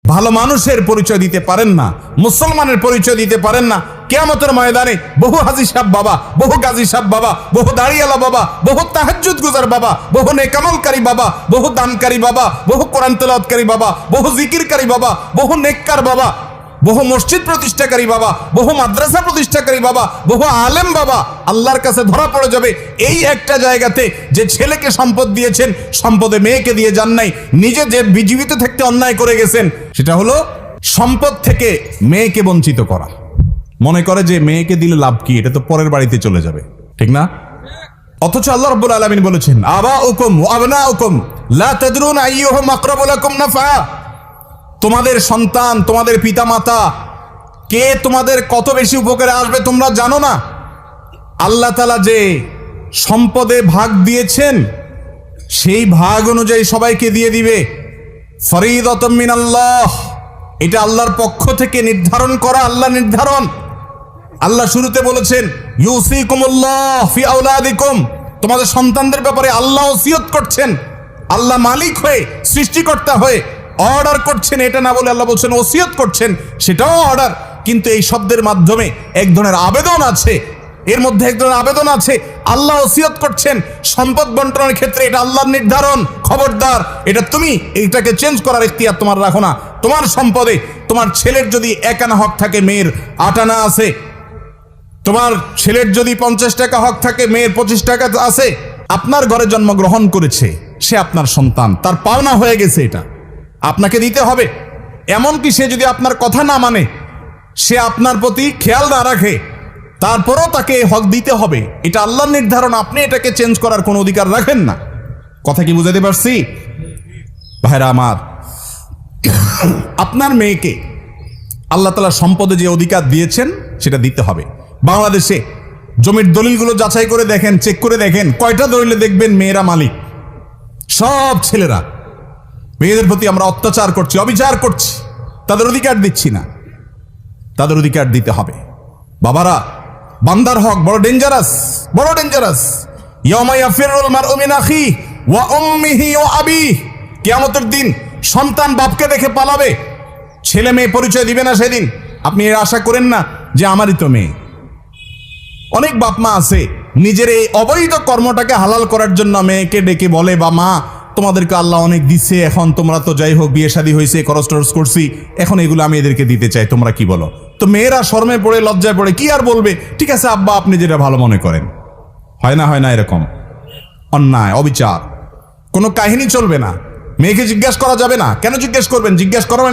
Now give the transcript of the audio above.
ভালো মানুষের পরিচয় দিতে পারেন না, মুসলমানের পরিচয় দিতে পারেন না, কিয়ামতের ময়দানে বহু হাজী সাহেব বাবা, বহু গাজী সাহেব বাবা, বহু দাড়িওয়ালা বাবা, বহু তাহাজ্জুদ গুজার বাবা, বহু নেকামলকারী বাবা, বহু দানকারী বাবা, বহু কোরআন তেলাওয়াতকারী বাবা, বহু জিকিরকারী বাবা, বহু নেককার বাবা, বহু মসজিদ প্রতিষ্ঠাকারী বাবা, বহু মাদ্রাসা প্রতিষ্ঠাকারী বাবা, বহু আলেম বাবা আল্লাহর কাছে ধরা পড়ে যাবে এই একটা জায়গাতে যে ছেলেকে সম্পদ দিয়েছেন, সম্পদে মেয়েকে দিয়ে যান নাই, নিজে যে জীবিত থাকতে অন্যায় করে গেছেন, সেটা হলো সম্পদ থেকে মেয়েকে বঞ্চিত করা। মনে করে যে মেয়েকে দিলে লাভ কি, এটা তো পরের বাড়িতে চলে যাবে, ঠিক না? অথচ আল্লাহ রাব্বুল আলামিন বলেছেন, আবাউকুম ওয়া আবনাউকুম লা তাদরুন আইয়ুহুম আকরাবু লাকুম নাফা। তোমাদের সন্তান, তোমাদের পিতামাতা কে তোমাদের কত বেশি উপকারে আসবে তোমরা জানো না। আল্লাহ তাআলা যে সম্পদে ভাগ দিয়েছেন সেই ভাগ অনুযায়ী সবাইকে দিয়ে দিবে। ফরিদাতুম মিনাল্লাহ, এটা আল্লাহর পক্ষ থেকে নির্ধারণ করা, আল্লাহ নির্ধারণ। আল্লাহ শুরুতে বলেছেন ইউসিকুমুল্লাহ ফি আওলাদিকুম, তোমাদের সন্তানদের ব্যাপারে আল্লাহ ওসিয়ত করছেন। আল্লাহ মালিক হয়ে, সৃষ্টিকর্তা হয়ে অর্ডার করছেন, এটা না বলে আল্লাহ বলছেন ওসিয়ত করছেন, সেটাও অর্ডার। কিন্তু এই শব্দের মাধ্যমে এক ধরনের আবেদন আছে, এর মধ্যে এক ধরনের আবেদন আছে। আল্লাহ ওসিয়ত করছেন সম্পদ বন্টনের ক্ষেত্রে, এটা আল্লাহর নির্ধারণ, খবরদার এটা তুমি এইটাকে চেঞ্জ করার ইখতিয়ার তোমার রাখো না। তোমার সম্পদে তোমার ছেলের যদি 1 আনা হক থাকে, মেয়ের 8 আনা আছে। তোমার ছেলের যদি 50 টাকা হক থাকে, মেয়ের 25 টাকা আছে। আপনার ঘরে জন্মগ্রহণ করেছে, সে আপনার সন্তান, তার পাওনা হয়ে গেছে, এটা আপনাকে দিতে হবে। এমনকি সে যদি আপনার কথা না মানে, সে আপনার প্রতি খেয়াল না রাখে, তারপরও তাকে হক দিতে হবে। এটা আল্লাহর নির্ধারণ, আপনি এটাকে চেঞ্জ করার কোনো অধিকার রাখেন না। কথা কি বুঝাতে পারছি ভাইরা আমার? আপনার মেয়েকে আল্লাহ তাআলা সম্পদে যে অধিকার দিয়েছেন সেটা দিতে হবে। বাংলাদেশে জমির দলিলগুলো যাচাই করে দেখেন, চেক করে দেখেন, কয়টা দলিলে দেখবেন মেয়েরা মালিক? সব ছেলেরা। মেয়েদের প্রতি আমরা অত্যাচার করছি, অবিচার করছি, তাদের অধিকার দিচ্ছি না। তাদের অধিকার দিতে হবে। বাবারা, বান্দার হক বড় ডেঞ্জারাস, বড় ডেঞ্জারাস। ইয়াউমা ইয়াফিরুল মারউ মিন আখিহি ওয়া উম্মিহি ওয়া আবিহি, কিয়ামতের দিন সন্তান বাপকে দেখে পালাবে, ছেলে মেয়ে পরিচয় দিবে না সেদিন। আপনি এর আশা করেন না যে আমারই তো মেয়ে। অনেক বাপ মা আছে নিজের এই অবৈধ কর্মটাকে হালাল করার জন্য মেয়েকে ডেকে বলে, বা মা তোমাদেরকে আল্লাহ অনেক দিচ্ছে, এখন তোমরা তো যাই হোক বিয়ে শাদী হয়েছে, খরচ টরচ করছি, এখন এগুলো আমি এদেরকে দিতে চাই, তোমরা কি বলো? তো মেয়েরা শরমে পড়ে, লজ্জায় পড়ে, কি আর বলবে, ঠিক আছে আব্বা আপনি যেটা ভালো মনে করেন। হয় না, হয় না? এরকম অন্যায়, অবিচার, কোনো কাহিনী চলবে না। মেয়েকে জিজ্ঞাসা করা যাবে না। কেন জিজ্ঞেস করবেন? জিজ্ঞাসা করা মানে